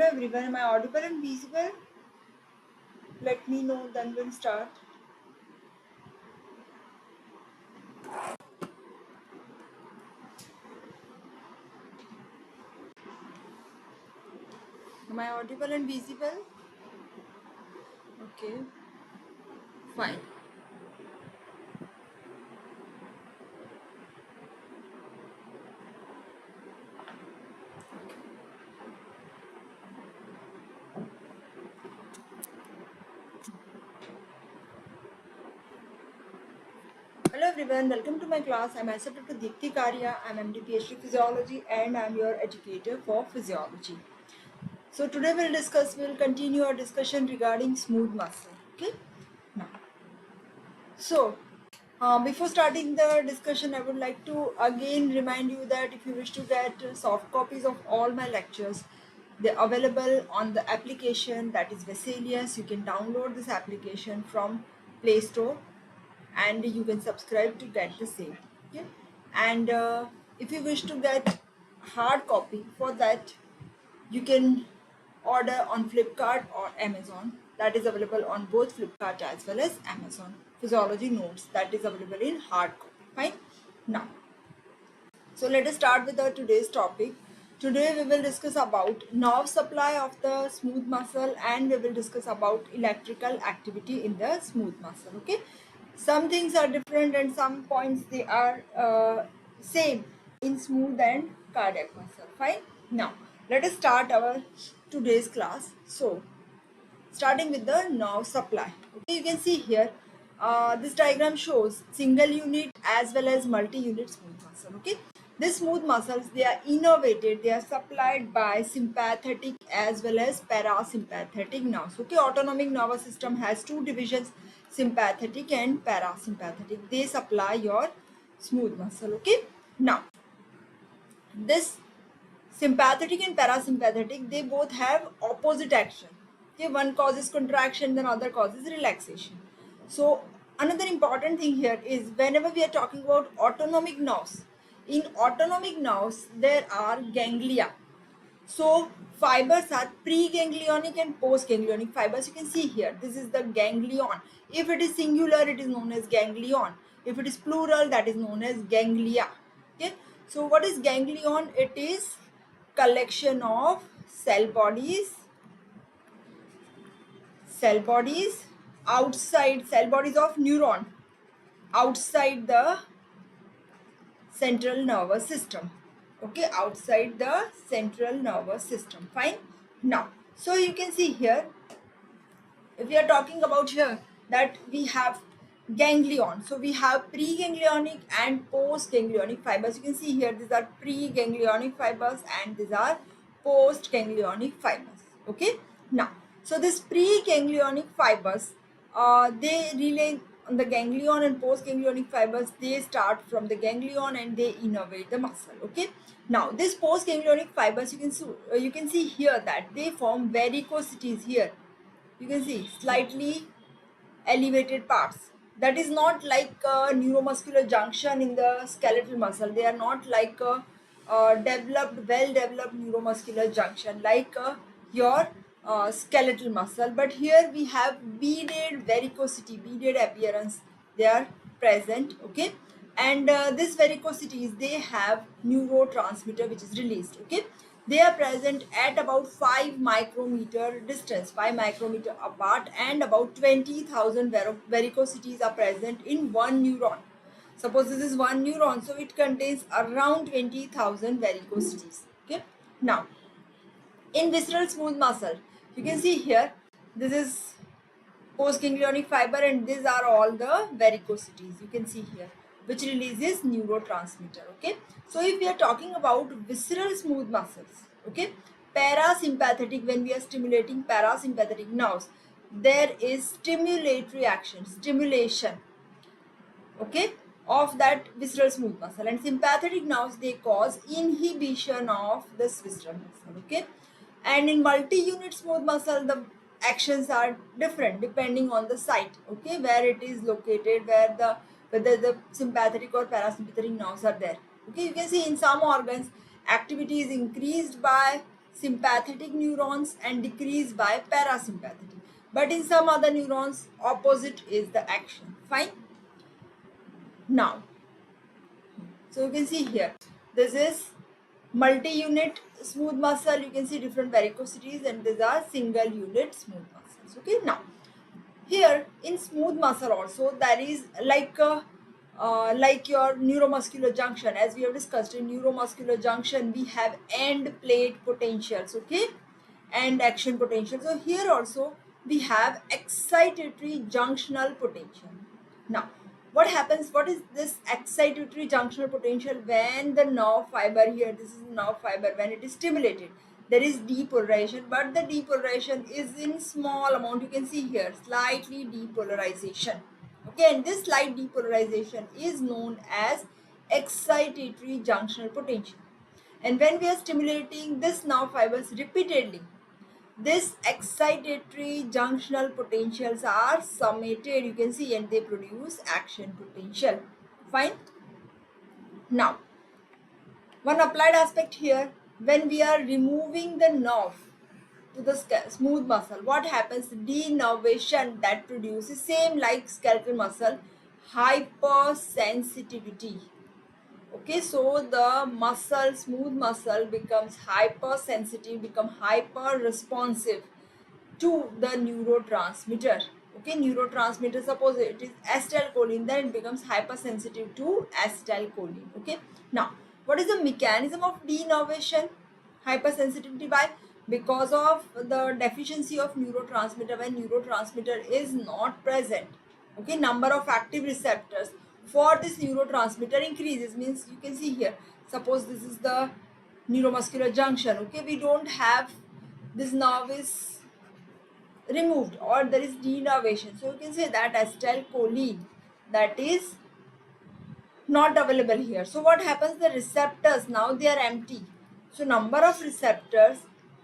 Hello everyone, am I audible and visible? Let me know, then we'll start. Am I audible and visible? Okay, fine. Hello everyone, welcome to my class. I'm myself Dr. Deepti Karya. I'm MD PhD Physiology and I'm your educator for physiology. So today we'll continue our discussion regarding smooth muscle. Okay, now. Before starting the discussion, I would like to again remind you that if you wish to get soft copies of all my lectures, they're available on the application that is Vesalius. You can download this application from Play Store and you can subscribe to get the same. Okay? And if you wish to get hard copy, for that you can order on Flipkart or Amazon. That is available on both Flipkart as well as Amazon. Physiology notes that is available in hard copy. Fine. Now, so let us start with our today's topic. Today we will discuss about nerve supply of the smooth muscle and we will discuss about electrical activity in the smooth muscle. Okay, some things are different and some points they are same in smooth and cardiac muscle. Fine. Now let us start our today's class. So starting with the nerve supply. Okay, you can see here this diagram shows single unit as well as multi-unit smooth muscle. Okay, these smooth muscles, they are innervated, they are supplied by sympathetic as well as parasympathetic nerves. Okay, autonomic nervous system has two divisions, sympathetic and parasympathetic. They supply your smooth muscle. Okay, now this sympathetic and parasympathetic, they both have opposite action. Okay, one causes contraction, then other causes relaxation. So another important thing here is whenever we are talking about autonomic nerves, in autonomic nerves there are ganglia. So fibers are preganglionic and postganglionic fibers. You can see here, this is the ganglion. If it is singular, it is known as ganglion. If it is plural, that is known as ganglia. Okay, so what is ganglion? It is collection of cell bodies outside, cell bodies of neuron outside the central nervous system. Okay, outside the central nervous system. Fine. Now, so you can see here, if we are talking about here that we have ganglion, so we have preganglionic and postganglionic fibers. You can see here, these are preganglionic fibers and these are postganglionic fibers. Okay, now so this preganglionic fibers, they relay on the ganglion, and postganglionic fibers, they start from the ganglion and they innervate the muscle. Okay, now this postganglionic fibers, you can see here that they form varicosities here. You can see slightly elevated parts. That is not like a neuromuscular junction in the skeletal muscle. They are not like a well developed neuromuscular junction like your skeletal muscle. But here we have beaded varicosity, beaded appearance. They are present. Okay, and these varicosities, they have neurotransmitter which is released. Okay, they are present at about 5 micrometer distance, 5 micrometer apart, and about 20,000 varicosities are present in one neuron. Suppose this is one neuron, so it contains around 20,000 varicosities. Okay, now in visceral smooth muscle, you can see here, this is postganglionic fiber and these are all the varicosities. You can see here, which releases neurotransmitter. Okay, so if we are talking about visceral smooth muscles, okay, parasympathetic, when we are stimulating parasympathetic nerves, there is stimulatory action, stimulation, okay, of that visceral smooth muscle, and sympathetic nerves, they cause inhibition of this visceral muscle. Okay, and in multi-unit smooth muscle, the actions are different depending on the site, okay, where it is located, whether the sympathetic or parasympathetic nerves are there. Okay, you can see in some organs activity is increased by sympathetic neurons and decreased by parasympathetic. But in some other neurons, opposite is the action. Fine. Now, so you can see here, this is multi-unit smooth muscle. You can see different varicosities, and these are single unit smooth muscles. Okay. Now, here in smooth muscle also there is like your neuromuscular junction. As we have discussed, in neuromuscular junction we have end plate potentials, okay, and action potential. So here also we have excitatory junctional potential. Now, what happens, what is this excitatory junctional potential? When the nerve fiber here, this is nerve fiber, when it is stimulated, there is depolarization, but the depolarization is in small amount. You can see here slightly depolarization, okay, and this slight depolarization is known as excitatory junctional potential. And when we are stimulating this nerve fibers repeatedly, this excitatory junctional potentials are summated, you can see, and they produce action potential. Fine. Now, one applied aspect here, when we are removing the nerve to the smooth muscle, what happens? Denervation, that produces, same like skeletal muscle, hypersensitivity. Okay, so the muscle, smooth muscle, becomes hypersensitive, become hyper responsive to the neurotransmitter. Okay, neurotransmitter, suppose it is acetylcholine, then it becomes hypersensitive to acetylcholine. Okay, now what is the mechanism of denervation, hypersensitivity? By because of the deficiency of neurotransmitter. When neurotransmitter is not present, okay, number of active receptors for this neurotransmitter increases. Means you can see here, suppose this is the neuromuscular junction, okay, we don't have, this nerve is removed or there is denervation, so you can say that acetylcholine, that is not available here. So what happens, the receptors now they are empty, so number of receptors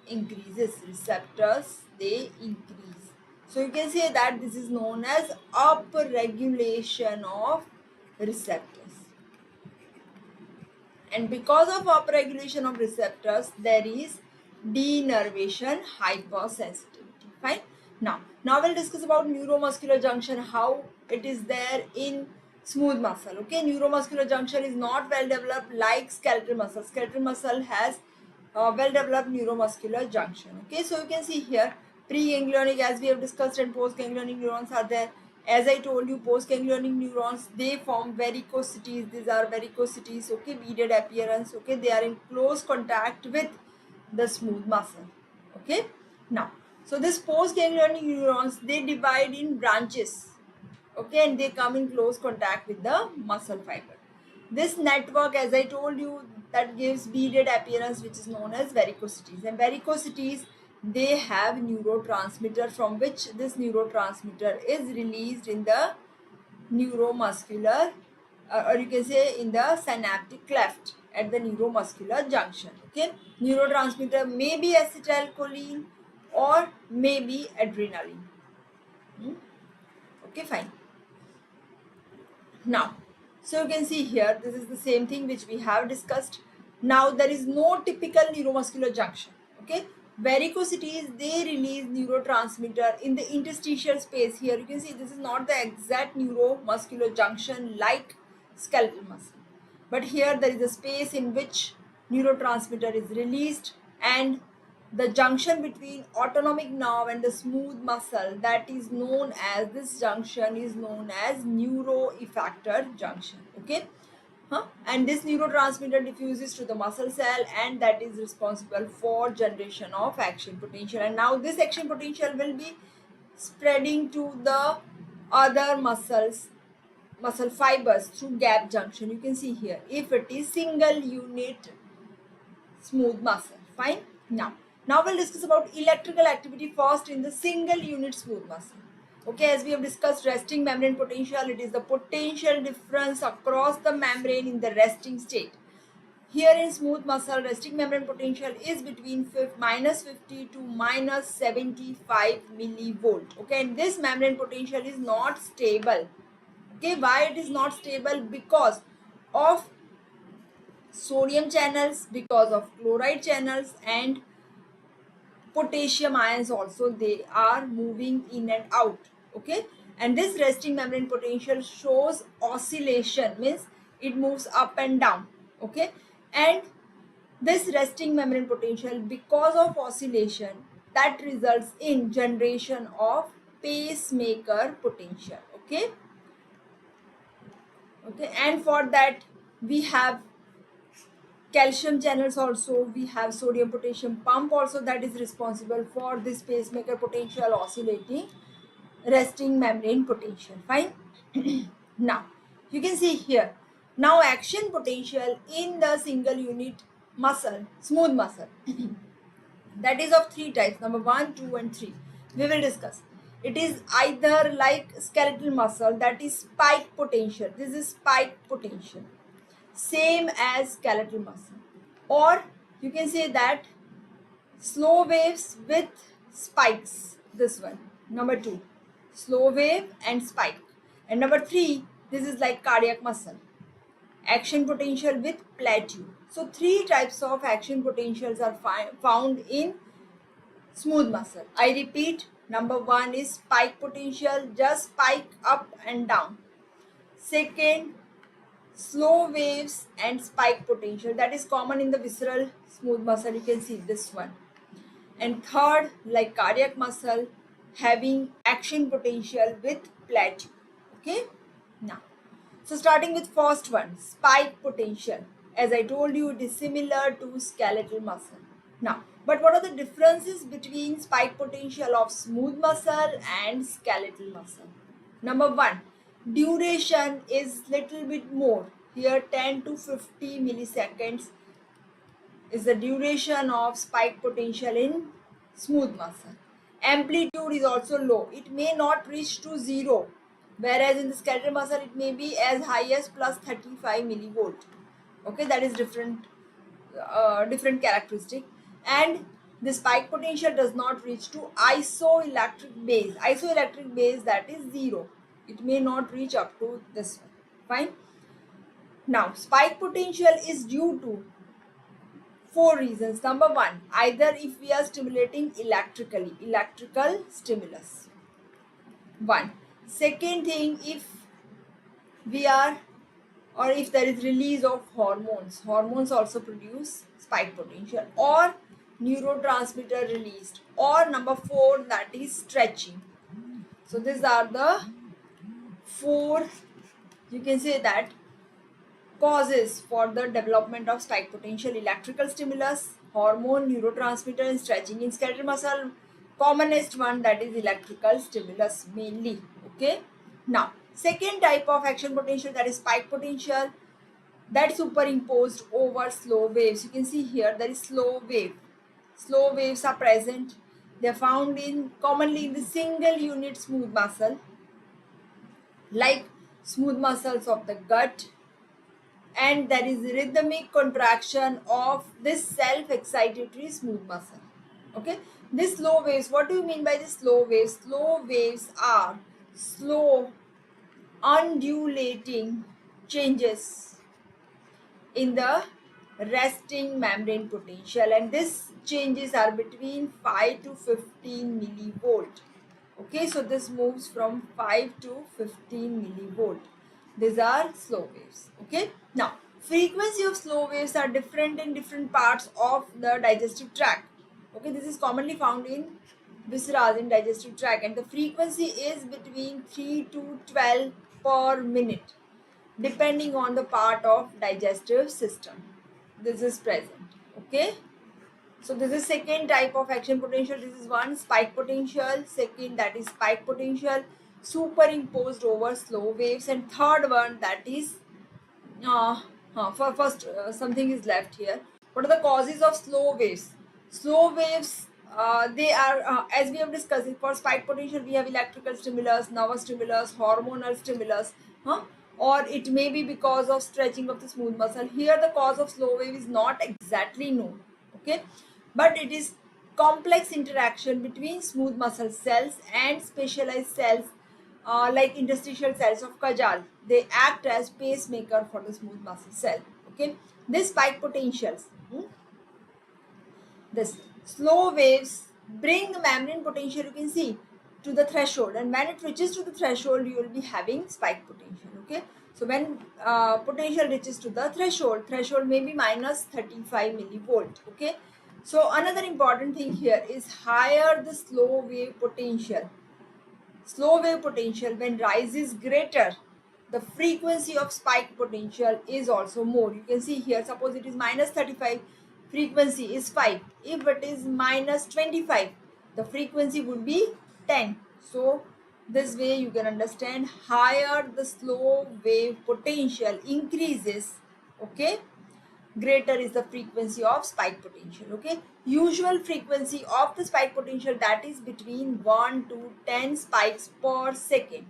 increases, receptors they increase. So you can say that this is known as upregulation of receptors. And because of upregulation of receptors, there is denervation, hypersensitivity. Fine. Now we'll discuss about neuromuscular junction, how it is there in smooth muscle. Okay, neuromuscular junction is not well developed like skeletal muscle. Skeletal muscle has well developed neuromuscular junction. Okay, so you can see here preganglionic, as we have discussed, and postganglionic neurons are there. As I told you, postganglionic neurons, they form varicosities. These are varicosities, okay, beaded appearance, okay, they are in close contact with the smooth muscle. Okay, now, so this postganglionic neurons, they divide in branches, okay, and they come in close contact with the muscle fiber. This network, as I told you, that gives beaded appearance, which is known as varicosities. And varicosities, they have neurotransmitter, from which this neurotransmitter is released in the neuromuscular, or you can say in the synaptic cleft at the neuromuscular junction. Okay, neurotransmitter may be acetylcholine or may be adrenaline. Okay, fine. Now, so you can see here, this is the same thing which we have discussed. Now there is no typical neuromuscular junction. Okay, varicosities, they release neurotransmitter in the interstitial space. Here you can see this is not the exact neuromuscular junction like skeletal muscle, but here there is a space in which neurotransmitter is released, and the junction between autonomic nerve and the smooth muscle, that is known as, this junction is known as neuroeffector junction. Okay, and this neurotransmitter diffuses to the muscle cell, and that is responsible for generation of action potential. And now this action potential will be spreading to the other muscle fibers through gap junction. You can see here, if it is single unit smooth muscle. Fine. Now we'll discuss about electrical activity first in the single unit smooth muscle. Okay, as we have discussed, resting membrane potential, it is the potential difference across the membrane in the resting state. Here in smooth muscle, resting membrane potential is between minus 50 to minus 75 millivolt. Okay, and this membrane potential is not stable. Okay, why it is not stable? Because of sodium channels, because of chloride channels, and potassium ions also, they are moving in and out. Okay, and this resting membrane potential shows oscillation, means it moves up and down. Okay, and this resting membrane potential, because of oscillation, that results in generation of pacemaker potential. Okay, okay, and for that we have calcium channels also, we have sodium potassium pump also, that is responsible for this pacemaker potential oscillating resting membrane potential. Fine. Now you can see here, now action potential in the single unit muscle, smooth muscle, that is of three types, number 1, 2 and 3. We will discuss. It is either like skeletal muscle, that is spike potential, this is spike potential, same as skeletal muscle, or you can say that slow waves with spikes, this one, number 2, slow wave and spike, and number 3, this is like cardiac muscle, action potential with plateau. So three types of action potentials are found in smooth muscle. I repeat, number 1 is spike potential, just spike up and down. Second, slow waves and spike potential, that is common in the visceral smooth muscle, you can see this one. And third, like cardiac muscle, having action potential with plateau. Okay, now, so starting with first one, spike potential, as I told you, it is similar to skeletal muscle. Now, but what are the differences between spike potential of smooth muscle and skeletal muscle? Number 1, duration is little bit more. Here 10 to 50 milliseconds is the duration of spike potential in smooth muscle. Amplitude is also low. It may not reach to 0, whereas in the skeletal muscle it may be as high as plus 35 millivolt. Okay, that is different characteristic. And the spike potential does not reach to isoelectric base. Isoelectric base, that is 0. It may not reach up to this one. Fine. Now, spike potential is due to four reasons. Number 1, either if we are stimulating electrically, electrical stimulus. One. Second thing, if we are, or if there is release of hormones, hormones also produce spike potential, or neurotransmitter released, or number 4, that is stretching. So these are the four, you can say that, causes for the development of spike potential: electrical stimulus, hormone, neurotransmitter, and stretching. In skeletal muscle, commonest one, that is electrical stimulus mainly. Okay, now second type of action potential, that is spike potential, that superimposed over slow waves. You can see here there is slow wave. Slow waves are present. They are found in commonly in the single unit smooth muscle, like smooth muscles of the gut, and there is rhythmic contraction of this self-excitatory smooth muscle. Okay, this slow waves, what do you mean by this slow waves? Slow waves are slow undulating changes in the resting membrane potential, and these changes are between 5 to 15 millivolt. Okay, so this moves from 5 to 15 millivolt. These are slow waves. Okay, now frequency of slow waves are different in different parts of the digestive tract. Okay, this is commonly found in viscera, in digestive tract, and the frequency is between 3 to 12 per minute, depending on the part of digestive system this is present. Okay, so this is second type of action potential. This is one, spike potential. Second, that is spike potential superimposed over slow waves. And third one, that is for first something is left here. What are the causes of slow waves? Slow waves, they are as we have discussed, for spike potential we have electrical stimulus, nervous stimulus, hormonal stimulus, or it may be because of stretching of the smooth muscle. Here the cause of slow wave is not exactly known. Okay, but it is complex interaction between smooth muscle cells and specialized cells, like interstitial cells of Kajal. They act as pacemaker for the smooth muscle cell. Okay, this spike potentials, this slow waves bring the membrane potential, you can see, to the threshold, and when it reaches to the threshold, you will be having spike potential. Okay, so when potential reaches to the threshold may be minus 35 millivolt. Okay, so another important thing here is higher the slow wave potential. Slow wave potential, when rise is greater, the frequency of spike potential is also more. You can see here, suppose it is minus 35, frequency is 5. If it is minus 25, the frequency would be 10. So this way you can understand, higher the slow wave potential increases, okay, greater is the frequency of spike potential. Okay, usual frequency of the spike potential, that is between 1 to 10 spikes per second.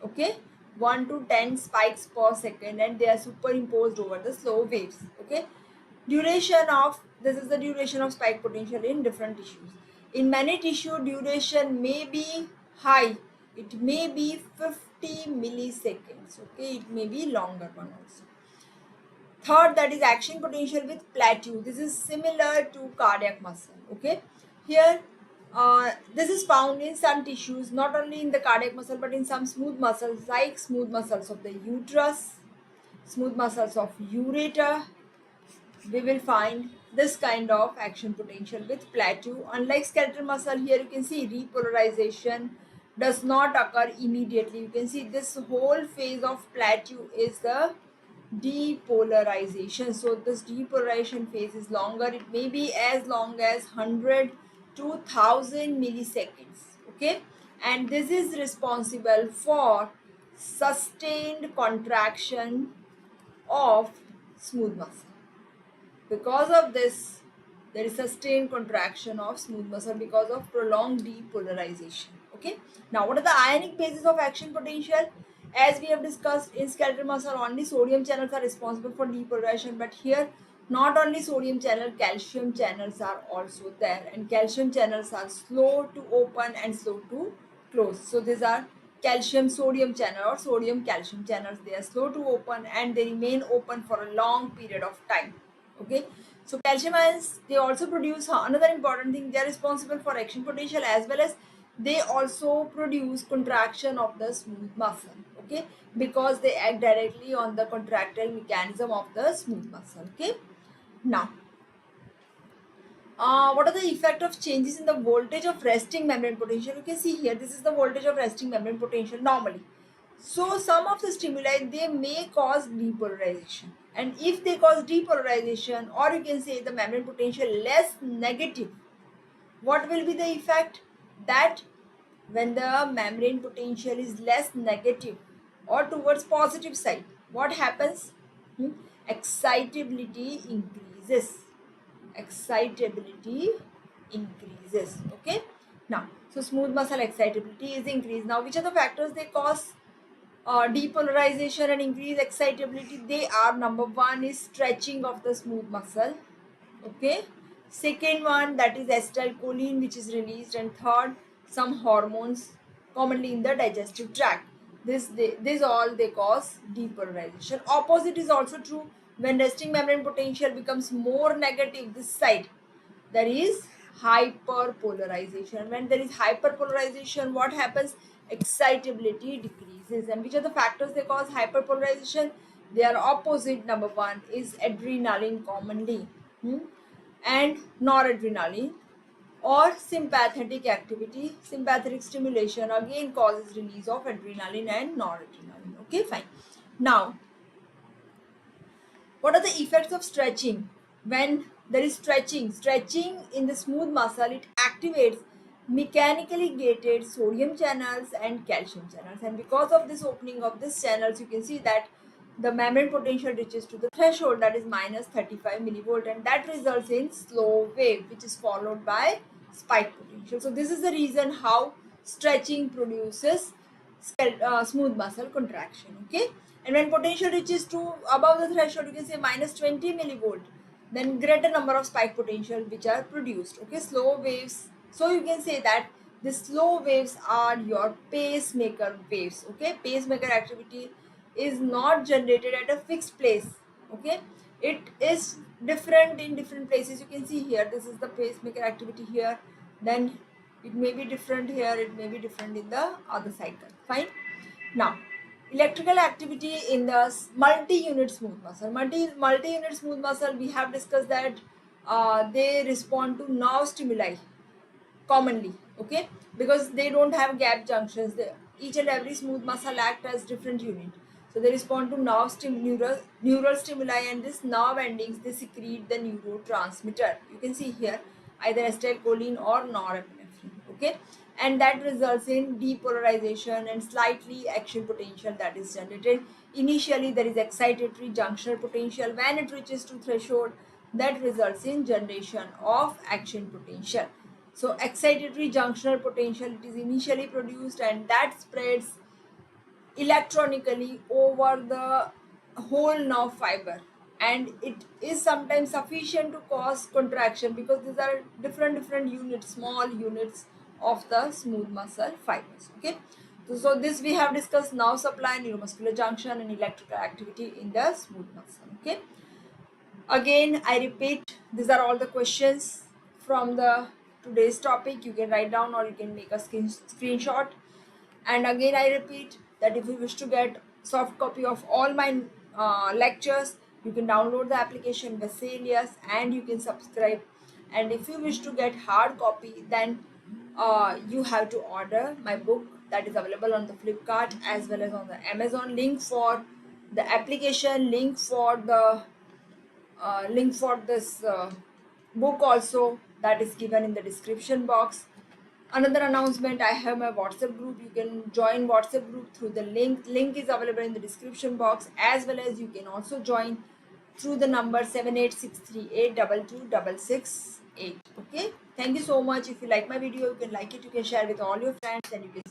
Okay, 1 to 10 spikes per second, and they are superimposed over the slow waves. Okay, duration of, this is the duration of spike potential in different tissues. In many tissue, duration may be high, it may be 50 milliseconds. Okay, it may be longer one also. Third, that is action potential with plateau. This is similar to cardiac muscle. Okay, here this is found in some tissues, not only in the cardiac muscle but in some smooth muscles, like smooth muscles of the uterus, smooth muscles of ureter. We will find this kind of action potential with plateau. Unlike skeletal muscle, here you can see repolarization does not occur immediately. You can see this whole phase of plateau is the depolarization. So this depolarization phase is longer. It may be as long as 100 to 1000 milliseconds. Okay, and this is responsible for sustained contraction of smooth muscle. Because of this, there is sustained contraction of smooth muscle because of prolonged depolarization. Okay, now what are the ionic bases of action potential? As we have discussed, in skeletal muscle only sodium channels are responsible for depolarization, but here not only sodium channel, calcium channels are also there, and calcium channels are slow to open and slow to close. So these are calcium sodium channel or sodium calcium channels. They are slow to open and they remain open for a long period of time. Okay, so calcium ions, they also produce another important thing, they are responsible for action potential, as well as they also produce contraction of the smooth muscle. Okay, because they act directly on the contractile mechanism of the smooth muscle. Okay, now what are the effect of changes in the voltage of resting membrane potential? You can see here, this is the voltage of resting membrane potential normally. So some of the stimuli, they may cause depolarization, and if they cause depolarization, or you can say the membrane potential less negative, what will be the effect? That when the membrane potential is less negative or towards positive side, what happens? Excitability increases. Excitability increases. Okay, now so smooth muscle excitability is increased. Now which are the factors they cause depolarization and increase excitability? They are, number one is stretching of the smooth muscle. Okay, second one, that is acetylcholine, which is released, and third, some hormones commonly in the digestive tract. This all they cause depolarization. Opposite is also true. When resting membrane potential becomes more negative this side, there is hyperpolarization. When there is hyperpolarization, what happens? Excitability decreases. And which are the factors they cause hyperpolarization? They are opposite. Number one is adrenaline commonly, and noradrenaline, or sympathetic activity. Sympathetic stimulation again causes release of adrenaline and noradrenaline. Okay, fine. Now what are the effects of stretching? When there is stretching in the smooth muscle, it activates mechanically gated sodium channels and calcium channels, and because of this opening of these channels, you can see that the membrane potential reaches to the threshold, that is minus 35 millivolt, and that results in slow wave, which is followed by spike potential. So this is the reason how stretching produces smooth muscle contraction. Okay, and when potential reaches to above the threshold, you can say minus 20 millivolt, then greater number of spike potential which are produced. Okay, slow waves. So you can say that the slow waves are your pacemaker waves. Okay, pacemaker activity is not generated at a fixed place. Okay, it is different in different places. You can see here, this is the pacemaker activity here, then it may be different here, it may be different in the other cycle. Fine. Now, electrical activity in the multi-unit smooth muscle. Multi-unit smooth muscle, we have discussed that they respond to nerve stimuli commonly, okay, because they don't have gap junctions. Each and every smooth muscle act as different unit, so they respond to neural stimuli, and this nerve endings they secrete the neurotransmitter. You can see here either acetylcholine or norepinephrine, okay, and that results in depolarization and slightly action potential that is generated. Initially there is excitatory junctional potential. When it reaches to threshold, that results in generation of action potential. So excitatory junctional potential, it is initially produced and that spreads electronically over the whole nerve fiber, and it is sometimes sufficient to cause contraction because these are different units, small units of the smooth muscle fibers, okay. So this we have discussed nerve supply, neuromuscular junction and electrical activity in the smooth muscle, okay. Again, I repeat, these are all the questions from the today's topic. You can write down or you can make a screenshot. And again, I repeat that if you wish to get soft copy of all my lectures, you can download the application Vesalius and you can subscribe. And if you wish to get hard copy, then you have to order my book that is available on the Flipkart as well as on the Amazon. Link for the application, link for this book also, that is given in the description box. Another announcement, I have my WhatsApp group. You can join WhatsApp group through the link is available in the description box, as well as you can also join through the number 7863822668. Okay, thank you so much. If you like my video, you can like it, you can share with all your friends, and you can